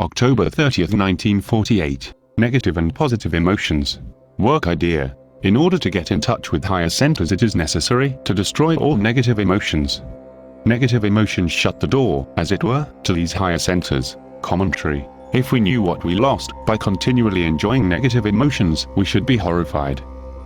October 30th, 1948. Negative and positive emotions. Work idea. In order to get in touch with higher centers, it is necessary to destroy all negative emotions. Negative emotions shut the door, as it were, to these higher centers. Commentary. If we knew what we lost by continually enjoying negative emotions, we should be horrified.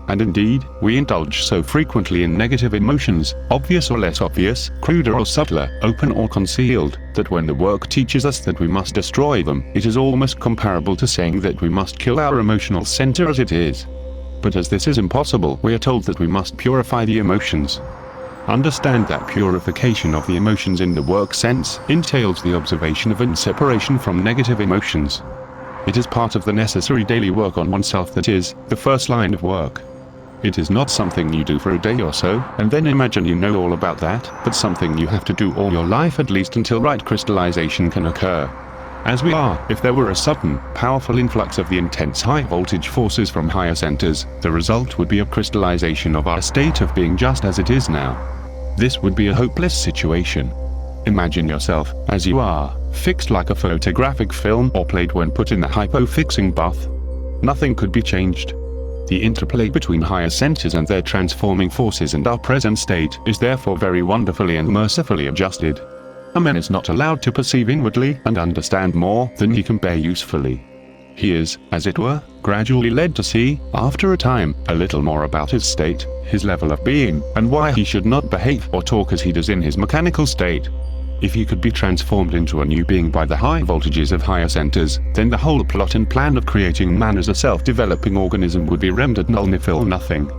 And indeed, we indulge so frequently in negative emotions, obvious or less obvious, cruder or subtler, open or concealed, that when the work teaches us that we must destroy them, it is almost comparable to saying that we must kill our emotional center as it is. But as this is impossible, we are told that we must purify the emotions. Understand that purification of the emotions in the work sense entails the observation of and separation from negative emotions. It is part of the necessary daily work on oneself, that is, the first line of work. It is not something you do for a day or so, and then imagine you know all about that, but something you have to do all your life, at least until right crystallization can occur. As we are, if there were a sudden, powerful influx of the intense high-voltage forces from higher centers, the result would be a crystallization of our state of being just as it is now. This would be a hopeless situation. Imagine yourself, as you are, fixed like a photographic film or plate when put in the hypo-fixing bath. Nothing could be changed. The interplay between higher centers and their transforming forces and our present state is therefore very wonderfully and mercifully adjusted. A man is not allowed to perceive inwardly and understand more than he can bear usefully. He is, as it were, gradually led to see, after a time, a little more about his state, his level of being, and why he should not behave or talk as he does in his mechanical state. If he could be transformed into a new being by the high voltages of higher centers, then the whole plot and plan of creating man as a self-developing organism would be rendered null nihil nothing.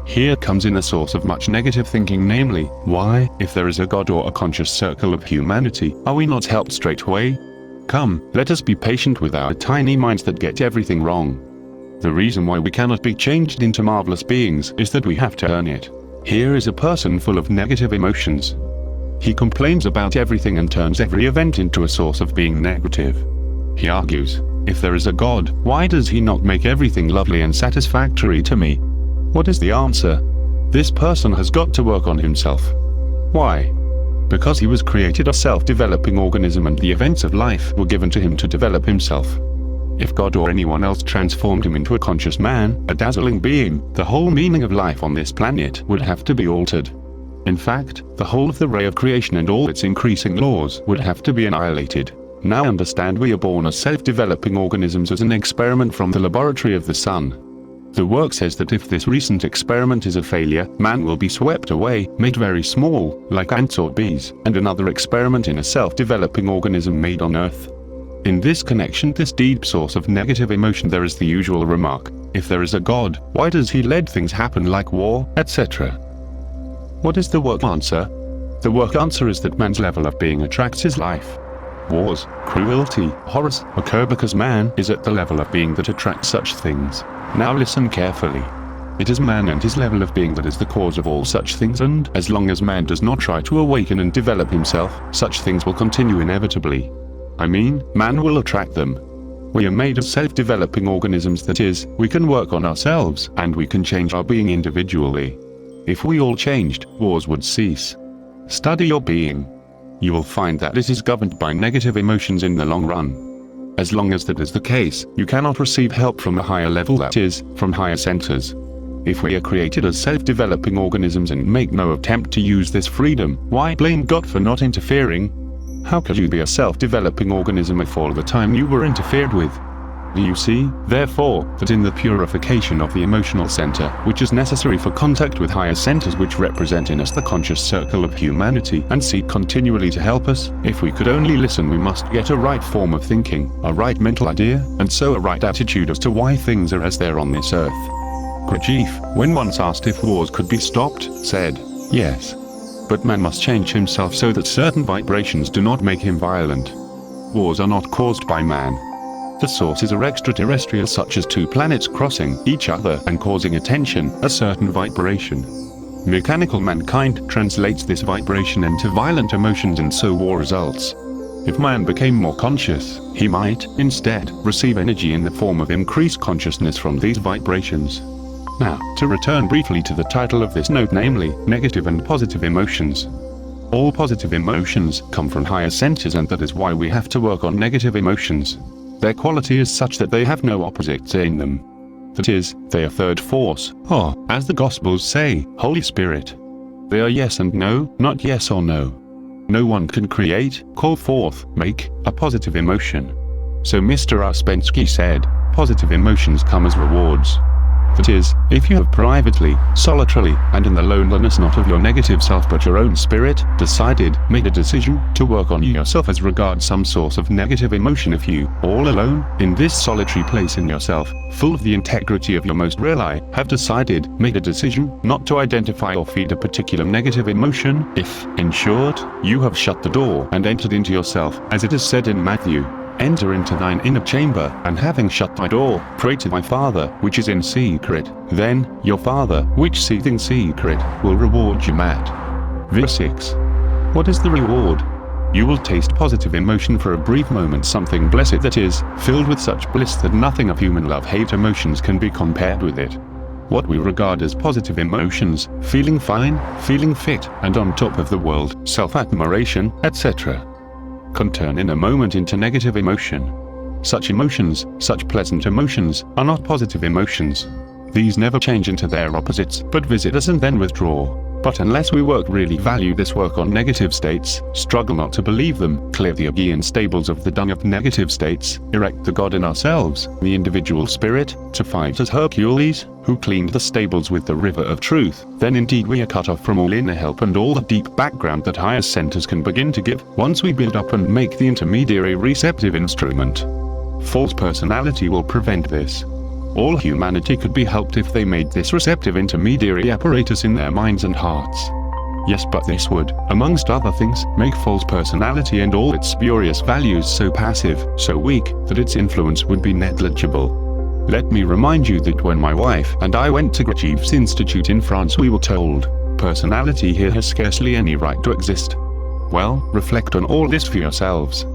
Here comes in a source of much negative thinking, namely, why, if there is a God or a conscious circle of humanity, are we not helped straight away? Come, let us be patient with our tiny minds that get everything wrong. The reason why we cannot be changed into marvelous beings is that we have to earn it. Here is a person full of negative emotions. He complains about everything and turns every event into a source of being negative. He argues, if there is a God, why does he not make everything lovely and satisfactory to me? What is the answer? This person has got to work on himself. Why? Because he was created a self-developing organism and the events of life were given to him to develop himself. If God or anyone else transformed him into a conscious man, a dazzling being, the whole meaning of life on this planet would have to be altered. In fact, the whole of the ray of creation and all its increasing laws would have to be annihilated. Now understand, we are born as self-developing organisms as an experiment from the laboratory of the sun. The work says that if this recent experiment is a failure, man will be swept away, made very small, like ants or bees, and another experiment in a self-developing organism made on Earth. In this connection, this deep source of negative emotion, there is the usual remark, if there is a God, why does he let things happen like war, etc.? What is the work answer? The work answer is that man's level of being attracts his life. Wars, cruelty, horrors occur because man is at the level of being that attracts such things. Now listen carefully. It is man and his level of being that is the cause of all such things, and as long as man does not try to awaken and develop himself, such things will continue inevitably. I mean, man will attract them. We are made of self-developing organisms, that is, we can work on ourselves, and we can change our being individually. If we all changed, wars would cease. Study your being. You will find that it is governed by negative emotions in the long run. As long as that is the case, you cannot receive help from a higher level, that is, from higher centers. If we are created as self-developing organisms and make no attempt to use this freedom, why blame God for not interfering? How could you be a self-developing organism if all the time you were interfered with? Do you see, therefore, that in the purification of the emotional center, which is necessary for contact with higher centers which represent in us the conscious circle of humanity and seek continually to help us, if we could only listen, we must get a right form of thinking, a right mental idea, and so a right attitude as to why things are as they are on this earth. Gurdjieff, when once asked if wars could be stopped, said, yes. But man must change himself so that certain vibrations do not make him violent. Wars are not caused by man. The sources are extraterrestrial, such as two planets crossing each other and causing a tension, a certain vibration. Mechanical mankind translates this vibration into violent emotions, and so war results. If man became more conscious, he might, instead, receive energy in the form of increased consciousness from these vibrations. Now, to return briefly to the title of this note, namely, negative and positive emotions. All positive emotions come from higher centers, and that is why we have to work on negative emotions. Their quality is such that they have no opposites in them. That is, they are third force, or, as the Gospels say, Holy Spirit. They are yes and no, not yes or no. No one can create, call forth, make, a positive emotion. So Mr. Ouspensky said, positive emotions come as rewards. That is, if you have privately, solitarily, and in the loneliness not of your negative self but your own spirit, made a decision, to work on yourself as regards some source of negative emotion, if you, all alone, in this solitary place in yourself, full of the integrity of your most real I, have made a decision, not to identify or feed a particular negative emotion, if, in short, you have shut the door and entered into yourself, as it is said in Matthew, enter into thine inner chamber, and having shut thy door, pray to thy Father, which is in secret. Then, your Father, which seeth in secret, will reward you. Verse 6. What is the reward? You will taste positive emotion for a brief moment, something blessed that is, filled with such bliss that nothing of human love-hate emotions can be compared with it. What we regard as positive emotions, feeling fine, feeling fit, and on top of the world, self-admiration, etc., can turn in a moment into negative emotion. Such emotions, such pleasant emotions, are not positive emotions. These never change into their opposites, but visit us and then withdraw. But unless we really value this work on negative states, struggle not to believe them, clear the Aegean stables of the dung of negative states, erect the God in ourselves, the individual spirit, to fight as Hercules, who cleaned the stables with the river of truth, then indeed we are cut off from all inner help and all the deep background that higher centers can begin to give, once we build up and make the intermediary receptive instrument. False personality will prevent this. All humanity could be helped if they made this receptive intermediary apparatus in their minds and hearts. Yes, but this would, amongst other things, make false personality and all its spurious values so passive, so weak, that its influence would be negligible. Let me remind you that when my wife and I went to Gurdjieff's Institute in France, we were told, personality here has scarcely any right to exist. Well, reflect on all this for yourselves.